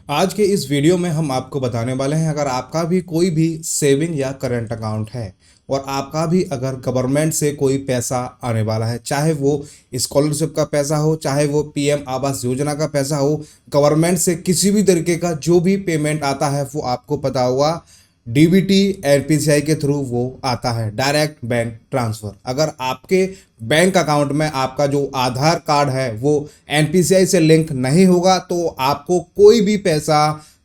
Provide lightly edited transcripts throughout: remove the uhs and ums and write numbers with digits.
आज के इस वीडियो में हम आपको बताने वाले हैं, अगर आपका भी कोई भी सेविंग या करंट अकाउंट है और आपका भी अगर गवर्नमेंट से कोई पैसा आने वाला है, चाहे वो स्कॉलरशिप का पैसा हो, चाहे वो पीएम आवास योजना का पैसा हो, गवर्नमेंट से किसी भी तरीके का जो भी पेमेंट आता है वो आपको पता होगा डीबीटी एनपीसीआई के थ्रू वो आता है, डायरेक्ट बैंक ट्रांसफ़र। अगर आपके बैंक अकाउंट में आपका जो आधार कार्ड है वो एनपीसीआई से लिंक नहीं होगा तो आपको कोई भी पैसा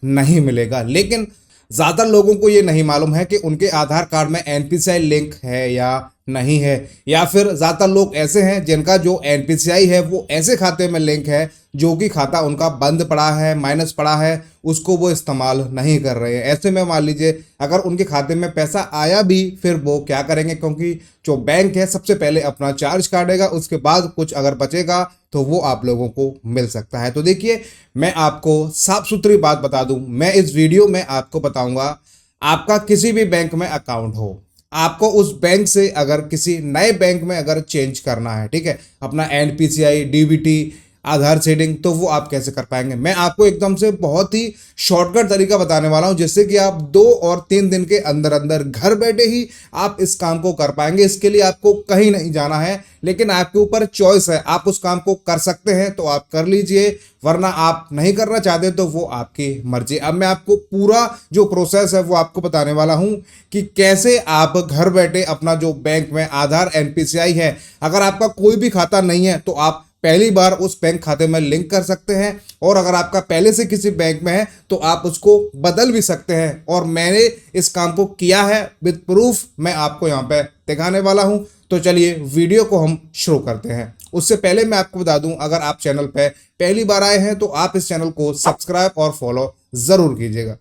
नहीं मिलेगा। लेकिन ज़्यादातर लोगों को ये नहीं मालूम है कि उनके आधार कार्ड में एनपीसीआई लिंक है या नहीं है, या फिर ज़्यादातर लोग ऐसे हैं जिनका जो एनपीसीआई है वो ऐसे खाते में लिंक है जो कि खाता उनका बंद पड़ा है, माइनस पड़ा है, उसको वो इस्तेमाल नहीं कर रहे हैं। ऐसे में मान लीजिए अगर उनके खाते में पैसा आया भी, फिर वो क्या करेंगे, क्योंकि जो बैंक है सबसे पहले अपना चार्ज काटेगा, उसके बाद कुछ अगर बचेगा तो वो आप लोगों को मिल सकता है। तो देखिए, मैं आपको साफ सुथरी बात बता दूं, मैं इस वीडियो में आपको बताऊंगा, आपका किसी भी बैंक में अकाउंट हो, आपको उस बैंक से अगर किसी नए बैंक में अगर चेंज करना है, ठीक है, अपना एनपीसीआई, डीबीटी, आधार सीडिंग, तो वो आप कैसे कर पाएंगे। मैं आपको एकदम से बहुत ही शॉर्टकट तरीका बताने वाला हूं, जिससे कि आप 2 और 3 दिन के अंदर अंदर घर बैठे ही आप इस काम को कर पाएंगे। इसके लिए आपको कहीं नहीं जाना है, लेकिन आपके ऊपर चॉइस है, आप उस काम को कर सकते हैं तो आप कर लीजिए, वरना आप नहीं करना चाहते तो वो आपकी मर्जी। अब मैं आपको पूरा जो प्रोसेस है वो आपको बताने वाला हूं कि कैसे आप घर बैठे अपना जो बैंक में आधार एनपीसीआई है, अगर आपका कोई भी खाता नहीं है तो आप पहली बार उस बैंक खाते में लिंक कर सकते हैं, और अगर आपका पहले से किसी बैंक में है तो आप उसको बदल भी सकते हैं। और मैंने इस काम को किया है विद प्रूफ, मैं आपको यहाँ पे दिखाने वाला हूँ। तो चलिए वीडियो को हम शुरू करते हैं। उससे पहले मैं आपको बता दूं, अगर आप चैनल पे पहली बार आए हैं तो आप इस चैनल को सब्सक्राइब और फॉलो ज़रूर कीजिएगा।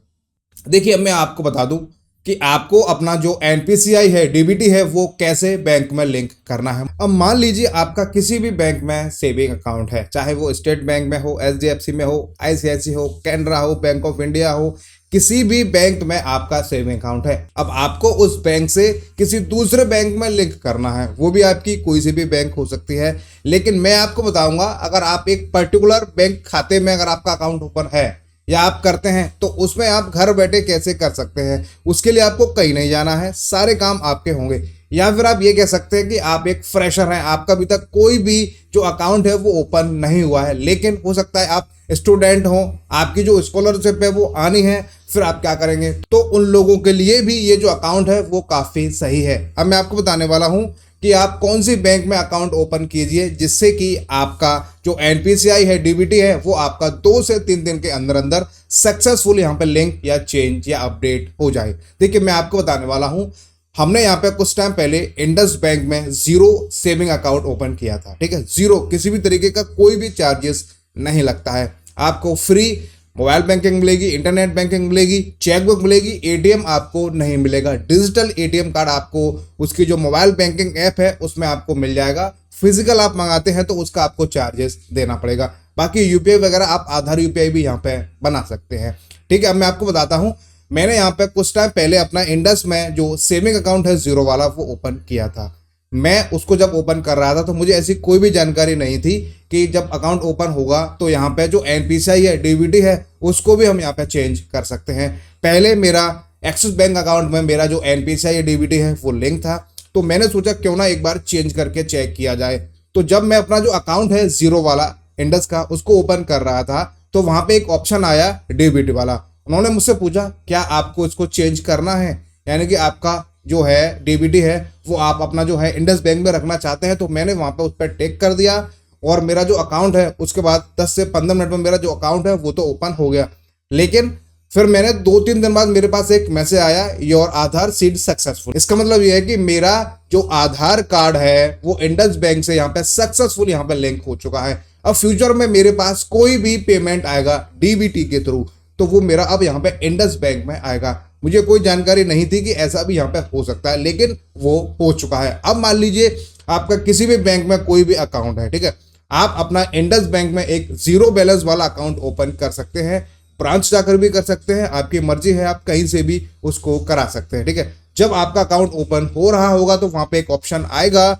देखिए, अब मैं आपको बता दूं कि आपको अपना जो एनपीसीआई है, डीबीटी है, वो कैसे बैंक में लिंक करना है। अब मान लीजिए आपका किसी भी बैंक में सेविंग अकाउंट है, चाहे वो स्टेट बैंक में हो, एचडीएफसी में हो, आईसीआईसी हो, कैनरा हो, बैंक ऑफ इंडिया हो, किसी भी बैंक में आपका सेविंग अकाउंट है। अब आपको उस बैंक से किसी दूसरे बैंक में लिंक करना है, वो भी आपकी कोई सी भी बैंक हो सकती है। लेकिन मैं आपको बताऊंगा, अगर आप एक पर्टिकुलर बैंक खाते में अगर आपका अकाउंट ओपन है या आप करते हैं तो उसमें आप घर बैठे कैसे कर सकते हैं। उसके लिए आपको कहीं नहीं जाना है, सारे काम आपके होंगे। या फिर आप ये कह सकते हैं कि आप एक फ्रेशर हैं, आपका अभी तक कोई भी जो अकाउंट है वो ओपन नहीं हुआ है, लेकिन हो सकता है आप स्टूडेंट हो, आपकी जो स्कॉलरशिप है वो आनी है, फिर आप क्या करेंगे, तो उन लोगों के लिए भी ये जो अकाउंट है वो काफ़ी सही है। अब मैं आपको बताने वाला हूँ कि आप कौन सी बैंक में अकाउंट ओपन कीजिए, जिससे कि आपका जो एनपीसीआई है, डीबीटी है, वो आपका 2 से 3 दिन के अंदर अंदर सक्सेसफुल यहाँ पे लिंक या चेंज या अपडेट हो जाए। देखिए, मैं आपको बताने वाला हूँ, हमने यहाँ पे कुछ टाइम पहले इंडस बैंक में 0 सेविंग अकाउंट ओपन किया था, ठीक है, 0, किसी भी तरीके का कोई भी चार्जेस नहीं लगता है, आपको फ्री मोबाइल बैंकिंग मिलेगी, इंटरनेट बैंकिंग मिलेगी, चेकबुक मिलेगी, एटीएम आपको नहीं मिलेगा। डिजिटल एटीएम कार्ड आपको उसकी जो मोबाइल बैंकिंग ऐप है उसमें आपको मिल जाएगा। फिजिकल आप मंगाते हैं तो उसका आपको चार्जेस देना पड़ेगा। बाकी यूपीआई वगैरह आप आधार यूपीआई भी यहाँ पे बना सकते हैं, ठीक है। अब मैं आपको बताता हूँ, मैंने यहाँ पे कुछ टाइम पहले अपना इंडस में जो सेविंग अकाउंट है 0 वाला वो ओपन किया था। मैं उसको जब ओपन कर रहा था तो मुझे ऐसी कोई भी जानकारी नहीं थी कि जब अकाउंट ओपन होगा तो यहाँ पे जो एनपीसीआई है, डीबीटी है, उसको भी हम यहाँ पे चेंज कर सकते हैं। पहले मेरा एक्सिस बैंक अकाउंट में मेरा जो एनपीसीआई या डीबीटी है वो लिंक था, तो मैंने सोचा क्यों ना एक बार चेंज करके चेक किया जाए। तो जब मैं अपना जो अकाउंट है 0 वाला इंडस का उसको ओपन कर रहा था तो वहाँ पे एक ऑप्शन आया डीबीटी वाला। उन्होंने मुझसे पूछा क्या आपको इसको चेंज करना है, यानी कि आपका जो है डीबीटी है वो आप अपना जो है इंडस बैंक में रखना चाहते हैं। तो मैंने वहाँ पे उस पर टिक कर दिया और मेरा जो अकाउंट है उसके बाद 10 से 15 मिनट में मेरा जो अकाउंट है वो तो ओपन हो गया। लेकिन फिर मैंने 2-3 दिन बाद मेरे पास एक मैसेज आया, योर आधार सीड सक्सेसफुल। इसका मतलब ये है कि मेरा जो आधार कार्ड है वो इंडस बैंक से यहाँ पे सक्सेसफुल यहाँ पे लिंक हो चुका है। अब फ्यूचर में मेरे पास कोई भी पेमेंट आएगा डीबीटी के थ्रू तो वो मेरा अब यहाँ पे इंडस बैंक में आएगा। मुझे कोई जानकारी नहीं थी कि ऐसा भी यहाँ पे हो सकता है, लेकिन वो हो चुका है। अब मान लीजिए आपका किसी भी बैंक में कोई भी अकाउंट है, ठीक है, आप अपना इंडस बैंक में एक 0 बैलेंस वाला अकाउंट ओपन कर सकते हैं, ब्रांच जाकर भी कर सकते हैं, आपकी मर्जी है, आप कहीं से भी उसको करा सकते हैं, ठीक है। जब आपका अकाउंट ओपन हो रहा होगा तो वहाँ पे एक ऑप्शन आएगा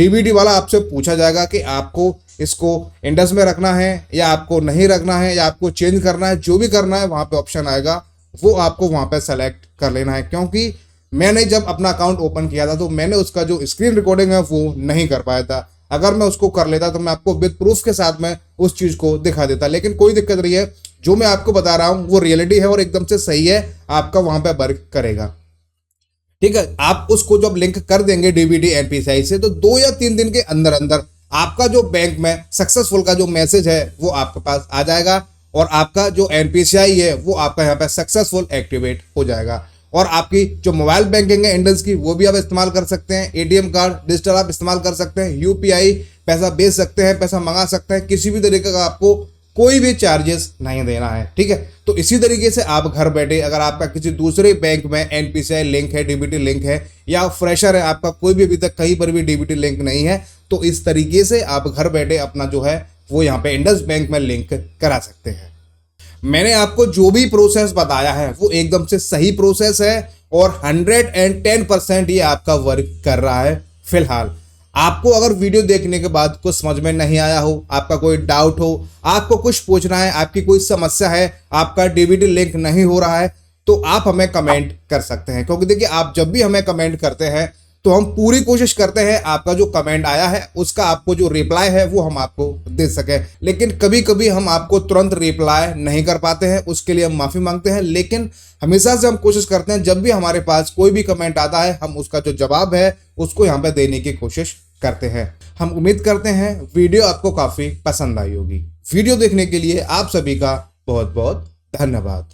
डीबीटी वाला आपसे पूछा जाएगा कि आपको इसको इंडस में रखना है या आपको नहीं रखना है या आपको चेंज करना है। जो भी करना है वहाँ पे ऑप्शन आएगा, वो आपको वहाँ पे सेलेक्ट कर लेना है। क्योंकि मैंने जब अपना अकाउंट ओपन किया था तो मैंने उसका जो स्क्रीन रिकॉर्डिंग है वो नहीं कर पाया था। अगर मैं उसको कर लेता तो मैं आपको विद प्रूफ के साथ में उस चीज़ को दिखा देता, लेकिन कोई दिक्कत नहीं है। जो मैं आपको बता रहा हूँ वो रियलिटी है और एकदम से सही है, आपका वहाँ पे वर्क करेगा। ठीक है, आप उसको जब लिंक कर देंगे डीबीटी एनपीसीआई से, तो 2 या 3 दिन के अंदर अंदर आपका जो बैंक में सक्सेसफुल का जो मैसेज है वो आपके पास आ जाएगा और आपका जो एनपीसीआई है वो आपका यहाँ पे सक्सेसफुल एक्टिवेट हो जाएगा। और आपकी जो मोबाइल बैंकिंग है इंडस की, वो भी आप इस्तेमाल कर सकते हैं। एटीएम कार्ड डिजिटल आप इस्तेमाल कर सकते हैं, यूपीआई पैसा भेज सकते हैं, पैसा मंगा सकते हैं, किसी भी तरीके का आपको कोई भी चार्जेस नहीं देना है। ठीक है, तो इसी तरीके से आप घर बैठे, अगर आपका किसी दूसरे बैंक में एनपीसीआई लिंक है, डीबीटी लिंक है, या फ्रेशर है, आपका कोई भी अभी तक कहीं पर भी डीबीटी लिंक नहीं है, तो इस तरीके से आप घर बैठे अपना जो है वो यहाँ पे इंडस बैंक में लिंक करा सकते हैं। मैंने आपको जो भी प्रोसेस बताया है वो एकदम से सही प्रोसेस है और 110% ये आपका वर्क कर रहा है। फिलहाल आपको अगर वीडियो देखने के बाद कुछ समझ में नहीं आया हो, आपका कोई डाउट हो, आपको कुछ पूछना है, आपकी कोई समस्या है, आपका डीबीटी लिंक नहीं हो रहा है, तो आप हमें कमेंट कर सकते हैं। क्योंकि देखिए, आप जब भी हमें कमेंट करते हैं तो हम पूरी कोशिश करते हैं आपका जो कमेंट आया है उसका आपको जो रिप्लाई है वो हम आपको दे सकें। लेकिन कभी कभी हम आपको तुरंत रिप्लाई नहीं कर पाते हैं, उसके लिए हम माफ़ी मांगते हैं। लेकिन हमेशा से हम कोशिश करते हैं जब भी हमारे पास कोई भी कमेंट आता है हम उसका जो जवाब है उसको यहाँ पे देने की कोशिश करते हैं। हम उम्मीद करते हैं वीडियो आपको काफ़ी पसंद आई होगी। वीडियो देखने के लिए आप सभी का बहुत बहुत धन्यवाद।